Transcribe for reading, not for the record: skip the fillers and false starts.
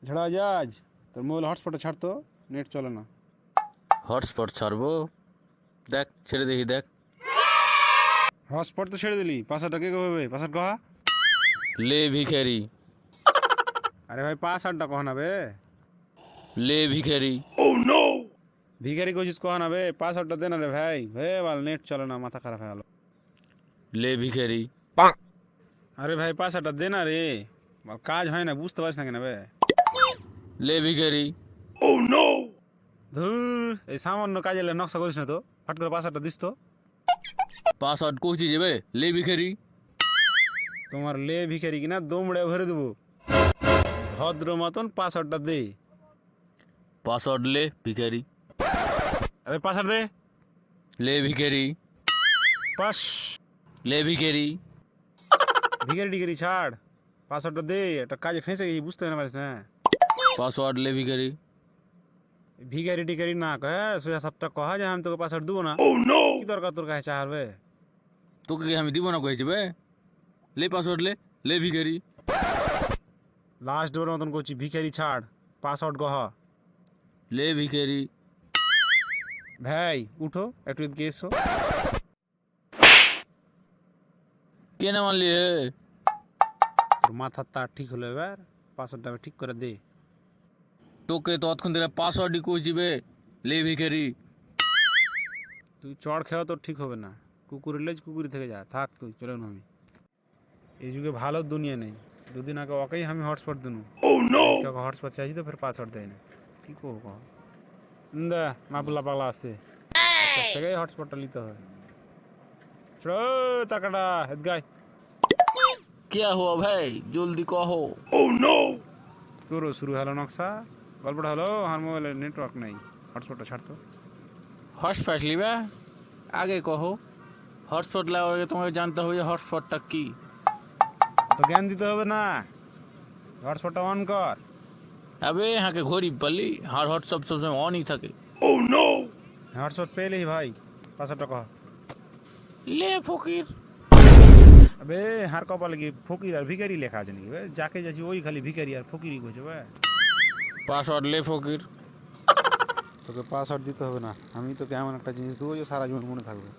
ঝড়া জাজ তোর mobile হটস্পটে ছাড়তো, net চলে না। হটস্পট ছাড়বো? দেখ ছেড়ে দেখি, দেখ। হটস্পট তো ছেড়ে দিলি, পাসওয়ার্ডটা কে কবে? পাসওয়ার্ড কহা। লে ভিখারি, আরে ভাই পাসওয়ার্ডটা কহ না বে। লে ভিখারি। ভিখারি কইছিস কহ না বে, পাসওয়ার্ডটা দে না রে ভাই। হে বাল নেট চলে না, মাথা খারাপ হয়ে গেল। লে ভিখারি। আরে ভাই পাসওয়ার্ডটা দে না রে, বাল কাজ হয় না, বুঝতে পারিস না কেন বে। লে ভিখারি। ধুর, এই সামান্য কাজে নকশা করিস না তো, ফট করে পাসওয়ার্ডটা দিস তো। পাসওয়ার্ড কইছি যাবে, লে ভিখারি। তোমার লে ভিখারি কিনা দমড়ে ভরে দেবো। ভদ্র মতন পাসওয়ার্ডটা দে। পাসওয়ার্ড লে ভিখারি। আরে পাসওয়ার্ড দে। লে ভিখারি। পাস লে ভিখারি। ভিখারি টিখারি ছাড়, পাসওয়ার্ডটা দে। একটা কাজে ফেঁসে গেছি, বুঝতে না পারিস না। পাসওয়ার্ড লে ভিখারি। ভিখারি টিখারি না কহে, সোজা সবটা কহা যে আমি তোকে পাসওয়ার্ড দেবো না। কি দরকার তোর কাছে চাহারবে? তোকে কি আমি দিব না কইছি বে? লে পাসওয়ার্ড লে, লে ভিখারি। লাস্ট ডোর মতন করছি, ভিখারি ছাড়, পাসওয়ার্ড কহ। লে ভিখারি। ভাই উঠো, একটু এদিকে এসো। কেন মারলি হে? তোর মাথার তার ঠিক হলো এবার, পাসওয়ার্ডটা ঠিক করে দে। তোকে তৎক্ষণ থেকে পাসওয়ার্ডই কইছি বে, লে ভিখারি। তুই চড় খেয়েও তোর ঠিক হবে না। কুকুরের লেজ কুকুরি থেকে যা, থাক তুই, চলে না আমি। এই যুগে ভালো দুনিয়া নেই। দুদিন আগে ওকেই আমি হটস্পট দিনু, হটস্পট চাইছি তো ফের পাসওয়ার্ড দেয় না। কি করবো কহ? দা মাপুল্লা পাগলা আছে, কাছ থেকেই হটস্পটটা নিতে হয়। চলো টাকাটা হেদগায়। क्या हुआ भाई, जल्दी कहो। তোরও শুরু হলো নকশা। গল্পটা হলো আমার মোবাইলে নেটওয়ার্ক নেই, হটস্পটটা ছাড়তো। हॉटस्पॉट लिबा आगे कहो। हॉटस्पॉट लाओगे तुम्हें जानते हो ये हॉटस्पॉटটা কি? তো জ্ঞান দিতে হবে না, হটস্পটটা অন কর। अबे यहाँ के घोड़ी बल्ली हर हॉटस्पॉट सब समय ऑन ही থাকে। হটস্পট পেলেই ভাই পাসওয়ার্ডটা কহ। ले ফকির। আবে হার কপালে কি ফকির আর ভিখারি লেখা আছে নাকি বে? যাকে যাচ্ছি ওই খালি ভিখারি আর ফকিরি কইছে বে। পাসওয়ার্ড ले ফকির। তোকে পাসওয়ার্ড দিতে হবে না, আমি তোকে এমন একটা জিনিস দেবো যে সারা জীবন মনে থাকবে।